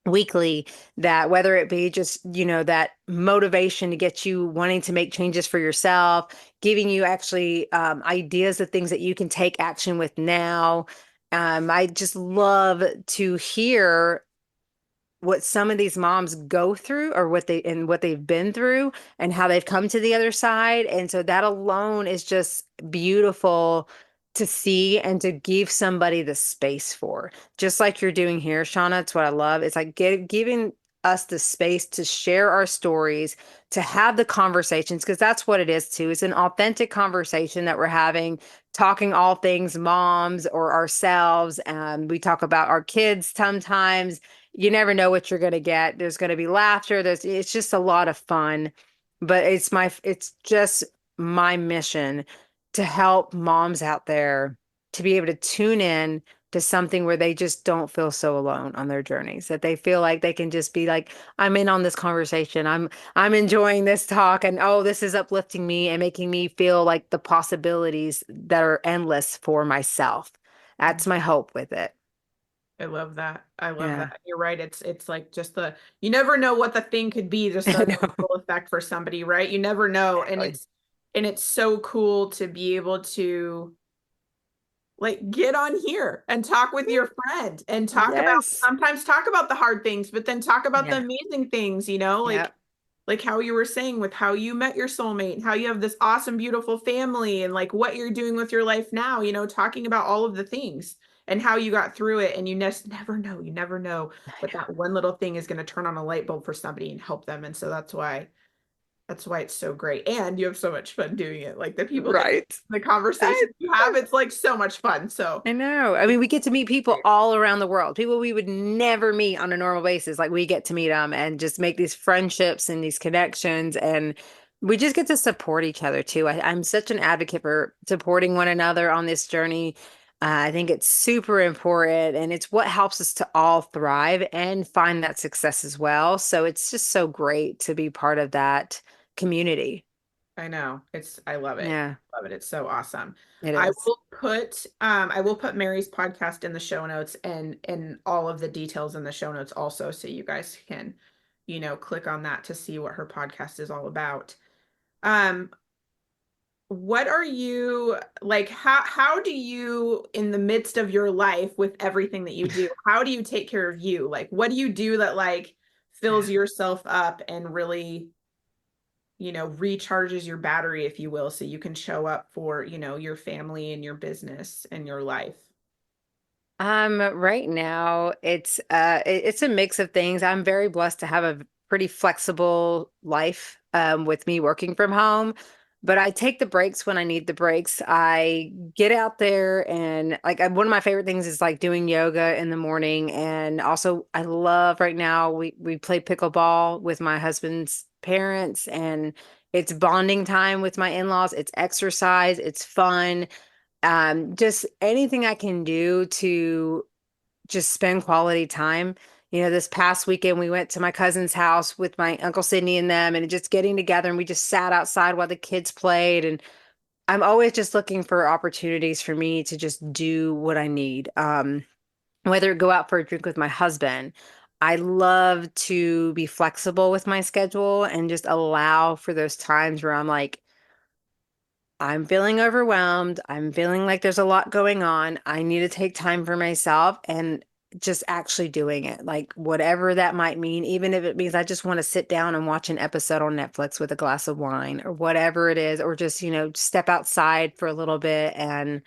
Weekly, that whether it be just that motivation to get you wanting to make changes for yourself, giving you actually ideas of things that you can take action with now. I just love to hear what some of these moms go through, or what they've been through, and how they've come to the other side. And so that alone is just beautiful to see and to give somebody the space for, just like you're doing here, Shauna. It's what I love. It's like giving us the space to share our stories, to have the conversations, because that's what it is too. It's an authentic conversation that we're having, talking all things moms or ourselves. And we talk about our kids sometimes. You never know what you're going to get. There's going to be laughter. It's just a lot of fun. But it's just my mission to help moms out there to be able to tune in to something where they just don't feel so alone on their journeys, that they feel like they can just be like, I'm in on this conversation. I'm enjoying this talk, and oh, this is uplifting me and making me feel like the possibilities that are endless for myself. That's my hope with it. I love that. I love Yeah. that. You're right. It's like just the you never know what the thing could be, just I the know. ripple effect for somebody, right? You never know. Exactly. And it's so cool to be able to like get on here and talk with your friend and talk about Yes. sometimes talk about the hard things, but then talk about the Yeah. amazing things, Yeah. like how you were saying with how you met your soulmate, how you have this awesome, beautiful family, and like what you're doing with your life now, talking about all of the things and how you got through it. And you just you never know, but that one little thing is going to turn on a light bulb for somebody and help them. And so that's why it's so great. And you have so much fun doing it. Like the people that Right. the I, conversations you have, it's like so much fun. So I know. I mean, we get to meet people all around the world, people we would never meet on a normal basis. Like we get to meet them and just make these friendships and these connections. And we just get to support each other too. I'm such an advocate for supporting one another on this journey. I think it's super important and it's what helps us to all thrive and find that success as well. So it's just so great to be part of that community. I know. I love it. Yeah, Love it. It's so awesome. it is. I will put Mary's podcast in the show notes and all of the details in the show notes also so you guys can, click on that to see what her podcast is all about. Um, what are you like how do you in the midst of your life with everything that you do, how do you take care of you? Like what do you do that like fills yourself up and really recharges your battery, if you will, so you can show up for, your family and your business and your life. Right now it's a mix of things. I'm very blessed to have a pretty flexible life with me working from home, but I take the breaks when I need the breaks. I get out there and like one of my favorite things is like doing yoga in the morning, and also I love right now we play pickleball with my husband's parents, and it's bonding time with my in-laws. It's exercise, it's fun, just anything I can do to just spend quality time. This past weekend we went to my cousin's house with my Uncle Sydney and them, and just getting together, and we just sat outside while the kids played. And I'm always just looking for opportunities for me to just do what I need. Whether go out for a drink with my husband. I love to be flexible with my schedule and just allow for those times where I'm like, I'm feeling overwhelmed. I'm feeling like there's a lot going on. I need to take time for myself and just actually doing it. Like whatever that might mean, even if it means I just want to sit down and watch an episode on Netflix with a glass of wine or whatever it is, or just, step outside for a little bit and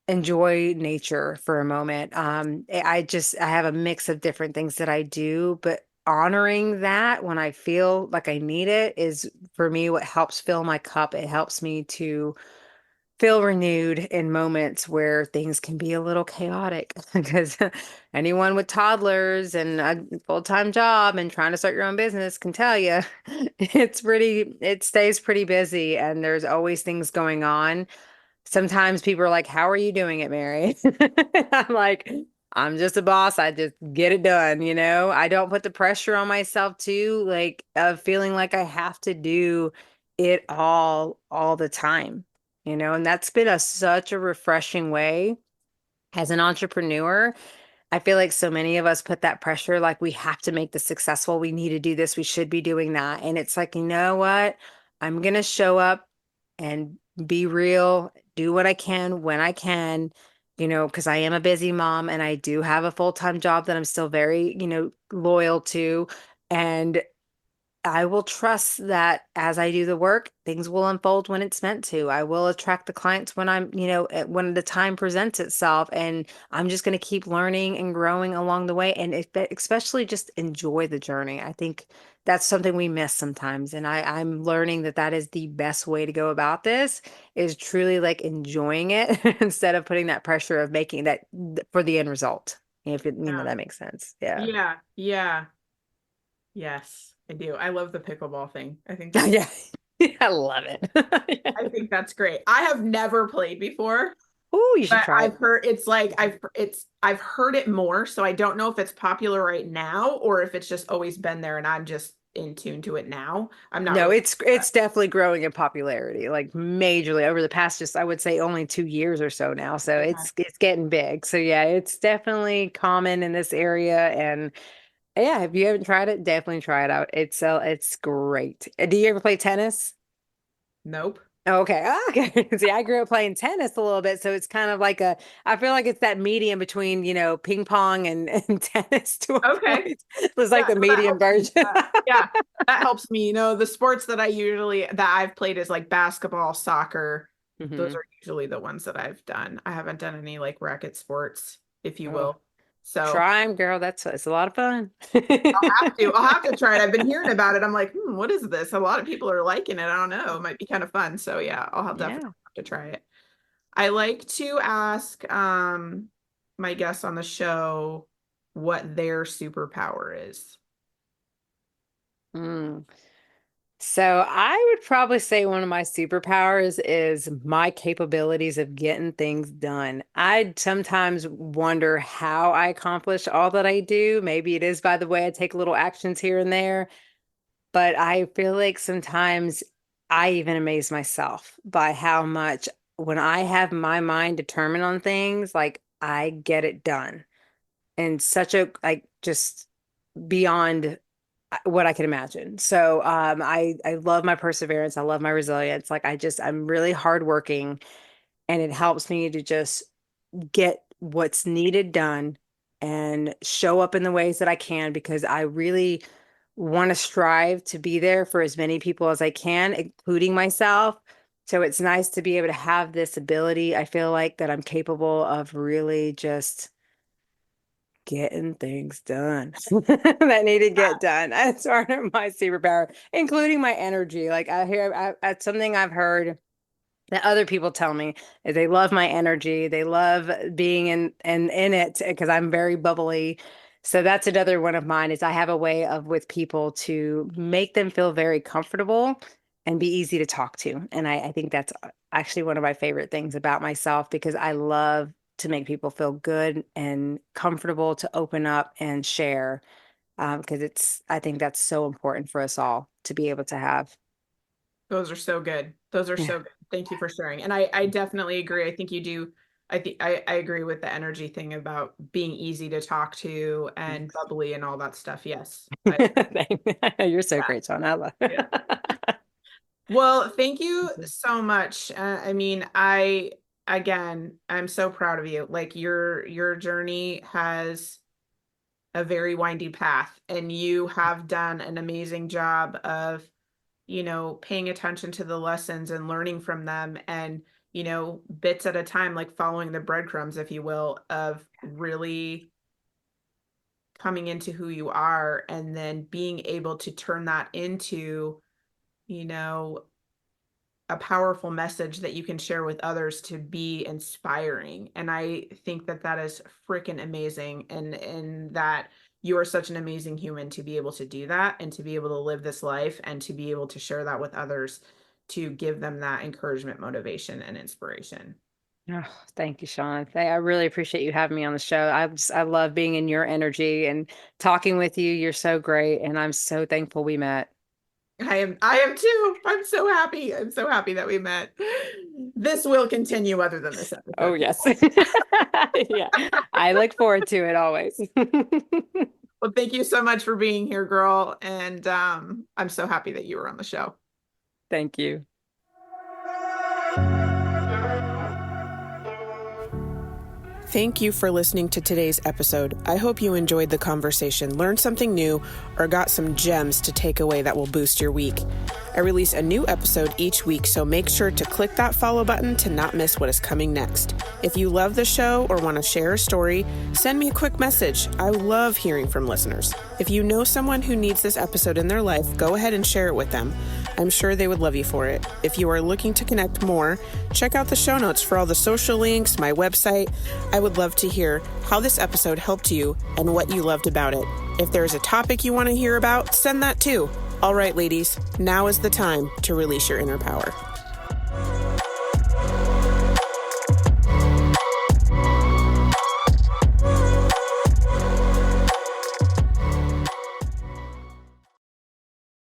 enjoy nature for a moment. I have a mix of different things that I do, but honoring that when I feel like I need it is for me what helps fill my cup. It helps me to feel renewed in moments where things can be a little chaotic because anyone with toddlers and a full-time job and trying to start your own business can tell you it stays pretty busy and there's always things going on. Sometimes people are like, "How are you doing it, Mary?" I'm like, "I'm just a boss. I just get it done, you know? I don't put the pressure on myself too, like of feeling like I have to do it all the time, And that's been such a refreshing way as an entrepreneur. I feel like so many of us put that pressure, like we have to make this successful. We need to do this. We should be doing that. And it's like, you know what? I'm going to show up and be real, do what I can when I can, because I am a busy mom and I do have a full-time job that I'm still very, loyal to. And I will trust that as I do the work, things will unfold when it's meant to. I will attract the clients when when the time presents itself. And I'm just going to keep learning and growing along the way. And especially just enjoy the journey. I think that's something we miss sometimes. And I'm learning that that is the best way to go about this is truly like enjoying it instead of putting that pressure of making that for the end result. If Yeah. that makes sense. Yeah. Yeah. Yeah. Yes, I do. I love the pickleball thing. Yeah. I love it. I think that's great. I have never played before, Oh, you should but try I've it. heard it's like I've heard it more, so I don't know if it's popular right now or if it's just always been there and I'm just in tune to it now. I'm not No, really it's definitely growing in popularity, like majorly over the past just I would say only 2 years or so now. So okay. it's getting big. So yeah, it's definitely common in this area. And yeah, if you haven't tried it, definitely try it out. It's great. Do you ever play tennis? Nope. Okay. Okay. See, I grew up playing tennis a little bit, so it's kind of like I feel like it's that medium between, ping pong and tennis to a Okay. point. It's like Yeah, the no, that medium helps me. version. Yeah, that helps me. The sports that I've played is like basketball, soccer. Those Hmm. are usually the ones that I've done. I haven't done any like racket sports, if you Oh, will. So try 'em, girl. It's a lot of fun. I'll have to try it. I've been hearing about it. I'm like, what is this? A lot of people are liking it. I don't know. It might be kind of fun. So yeah, definitely Yeah. have to try it. I like to ask my guests on the show what their superpower is. Mm. So I would probably say one of my superpowers is my capabilities of getting things done. I sometimes wonder how I accomplish all that I do. Maybe it is by the way I take little actions here and there, but I feel like sometimes I even amaze myself by how much when I have my mind determined on things, like I get it done in such a like just beyond what I can imagine. So I love my perseverance. I love my resilience. Like I'm really hardworking and it helps me to just get what's needed done and show up in the ways that I can because I really want to strive to be there for as many people as I can, including myself. So it's nice to be able to have this ability. I feel like that I'm capable of really just getting things done that need to get done. That's part of my superpower, including my energy. Like that's something I've heard that other people tell me is they love my energy. They love being in it because I'm very bubbly. So that's another one of mine is I have a way of with people to make them feel very comfortable and be easy to talk to. And I think that's actually one of my favorite things about myself because I love to make people feel good and comfortable to open up and share. Because I think that's so important for us all to be able to have. Those are so good. Those are Yeah. so good. Thank you for sharing. And I definitely agree. I think you do. I agree with the energy thing about being easy to talk to and bubbly and all that stuff. Yes. You're so Yeah. great, Sean. I love Yeah. Well, thank you so much. I mean, I'm so proud of you. Like your journey has a very windy path, and you have done an amazing job of, paying attention to the lessons and learning from them and, bits at a time, like following the breadcrumbs, if you will, of really coming into who you are and then being able to turn that into, you know, a powerful message that you can share with others to be inspiring. And I think that that is freaking amazing. And that you are such an amazing human to be able to do that and to be able to live this life and to be able to share that with others to give them that encouragement, motivation, and inspiration. Oh, thank you, Sean. I really appreciate you having me on the show. I love being in your energy and talking with you. You're so great, and I'm so thankful we met. I am too. I'm so happy. I'm so happy that we met. This will continue other than this Oh, episode, yes. people. Yeah. I look forward to it always. Well, thank you so much for being here, girl. And I'm so happy that you were on the show. Thank you. Thank you for listening to today's episode. I hope you enjoyed the conversation, learned something new, or got some gems to take away that will boost your week. I release a new episode each week, so make sure to click that follow button to not miss what is coming next. If you love the show or want to share a story, send me a quick message. I love hearing from listeners. If you know someone who needs this episode in their life, go ahead and share it with them. I'm sure they would love you for it. If you are looking to connect more, check out the show notes for all the social links, my website. I would love to hear how this episode helped you and what you loved about it. If there's a topic you want to hear about, send that too. All right, ladies, now is the time to release your inner power.